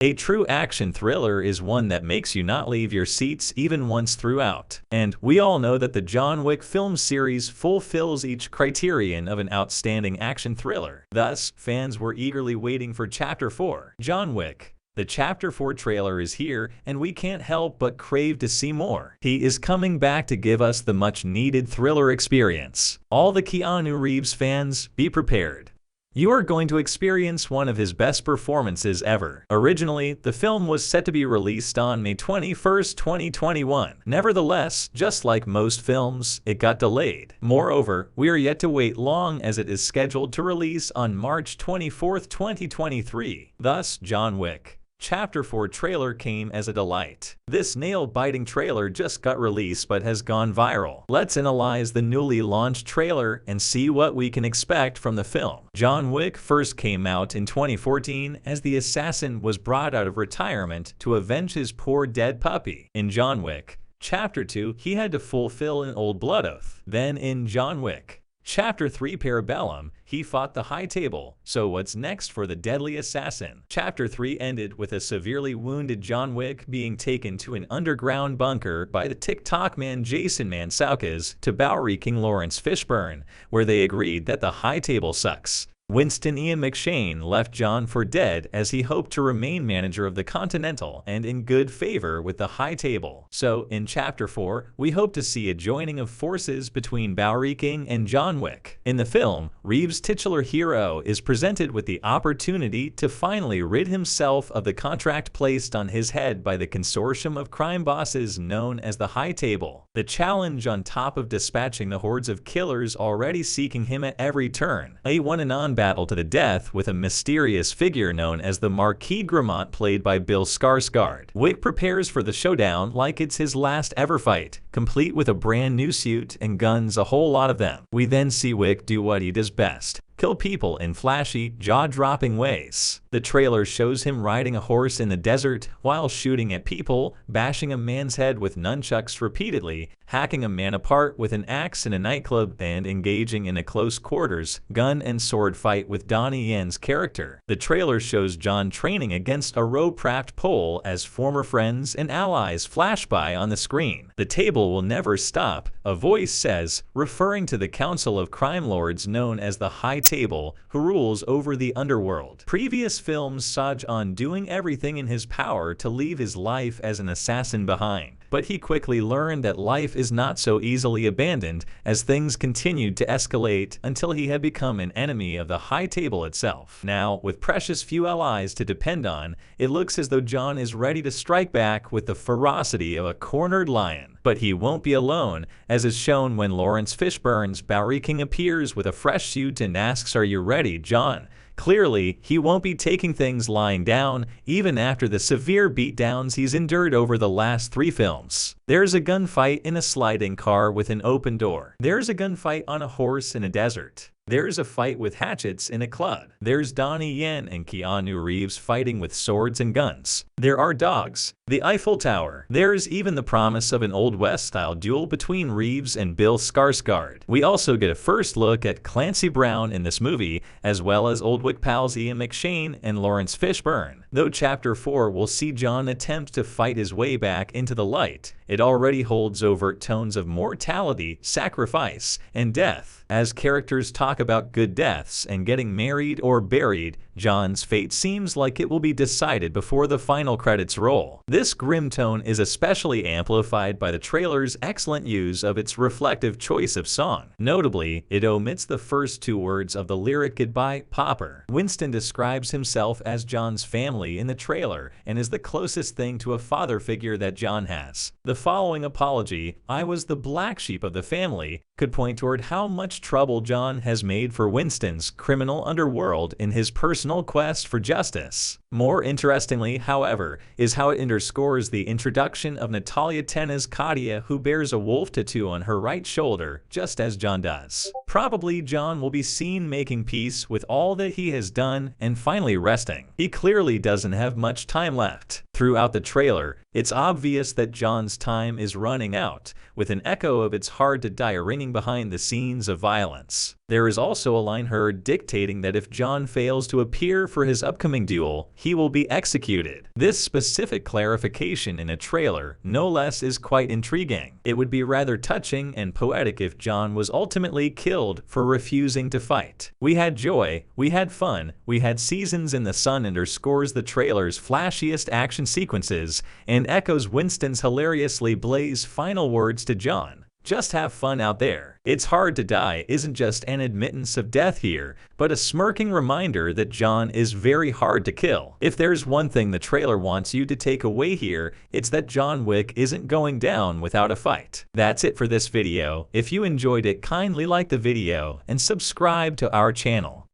A true action thriller is one that makes you not leave your seats even once throughout. And we all know that the John Wick film series fulfills each criterion of an outstanding action thriller. Thus, fans were eagerly waiting for Chapter 4, John Wick. The Chapter 4 trailer is here, and we can't help but crave to see more. He is coming back to give us the much-needed thriller experience. All the Keanu Reeves fans, be prepared. You are going to experience one of his best performances ever. Originally, the film was set to be released on May 21, 2021. Nevertheless, just like most films, it got delayed. Moreover, we are yet to wait long as it is scheduled to release on March 24, 2023. Thus, John Wick Chapter 4 trailer came as a delight. This nail-biting trailer just got released but has gone viral. Let's analyze the newly launched trailer and see what we can expect from the film. John Wick first came out in 2014 as the assassin was brought out of retirement to avenge his poor dead puppy. In John Wick Chapter 2, he had to fulfill an old blood oath. Then in John Wick Chapter 3 Parabellum, he fought the High Table. So what's next for the deadly assassin? Chapter 3 ended with a severely wounded John Wick being taken to an underground bunker by the TikTok man Jason Mantzoukas to Bowery King Lawrence Fishburne, where they agreed that the High Table sucks. Winston Ian McShane left John for dead as he hoped to remain manager of the Continental and in good favor with the High Table. So, in Chapter 4, we hope to see a joining of forces between Bowery King and John Wick. In the film, Reeves' titular hero is presented with the opportunity to finally rid himself of the contract placed on his head by the consortium of crime bosses known as the High Table. The challenge on top of dispatching the hordes of killers already seeking him at every turn. A one-and-on battle to the death with a mysterious figure known as the Marquis Gramont played by Bill Skarsgård. Wick prepares for the showdown like it's his last ever fight, complete with a brand new suit and guns, a whole lot of them. We then see Wick do what he does best: kill people in flashy, jaw-dropping ways. The trailer shows him riding a horse in the desert while shooting at people, bashing a man's head with nunchucks repeatedly, hacking a man apart with an axe in a nightclub, and engaging in a close-quarters, gun and sword fight with Donnie Yen's character. The trailer shows John training against a rope-wrapped pole as former friends and allies flash by on the screen. The table will never stop, a voice says, referring to the council of crime lords known as the High Table, who rules over the underworld. Previous films saw John doing everything in his power to leave his life as an assassin behind. But he quickly learned that life is not so easily abandoned as things continued to escalate until he had become an enemy of the High Table itself. Now, with precious few allies to depend on, it looks as though John is ready to strike back with the ferocity of a cornered lion. But he won't be alone, as is shown when Lawrence Fishburne's Bowery King appears with a fresh suit and asks, "Are you ready, John?" Clearly, he won't be taking things lying down, even after the severe beatdowns he's endured over the last 3 films. There's a gunfight in a sliding car with an open door. There's a gunfight on a horse in a desert. There's a fight with hatchets in a club. There's Donnie Yen and Keanu Reeves fighting with swords and guns. There are dogs, the Eiffel Tower. There's even the promise of an Old West-style duel between Reeves and Bill Skarsgård. We also get a first look at Clancy Brown in this movie, as well as Old Wick pals Ian McShane and Lawrence Fishburne. Though Chapter 4 will see John attempt to fight his way back into the light, it already holds overt tones of mortality, sacrifice, and death. As characters talk about good deaths and getting married or buried, John's fate seems like it will be decided before the final credits roll. This grim tone is especially amplified by the trailer's excellent use of its reflective choice of song. Notably, it omits the first 2 words of the lyric "Goodbye, Popper." Winston describes himself as John's family in the trailer and is the closest thing to a father figure that John has. The following apology, "I was the black sheep of the family," could point toward how much trouble John has made for Winston's criminal underworld in his personal quest for justice. More interestingly, however, is how it underscores the introduction of Natalia Tena's Katia, who bears a wolf tattoo on her right shoulder, just as John does. Probably John will be seen making peace with all that he has done and finally resting. He clearly doesn't have much time left. Throughout the trailer, it's obvious that John's time is running out, with an echo of "It's hard to die" ringing behind the scenes of violence. There is also a line heard dictating that if John fails to appear for his upcoming duel, he will be executed. This specific clarification in a trailer, no less, is quite intriguing. It would be rather touching and poetic if John was ultimately killed for refusing to fight. We had joy, we had fun, we had seasons in the sun underscores the trailer's flashiest action sequences and echoes Winston's hilariously blase final words to John. Just have fun out there. It's hard to die isn't just an admittance of death here, but a smirking reminder that John is very hard to kill. If there's one thing the trailer wants you to take away here, it's that John Wick isn't going down without a fight. That's it for this video. If you enjoyed it, kindly like the video and subscribe to our channel.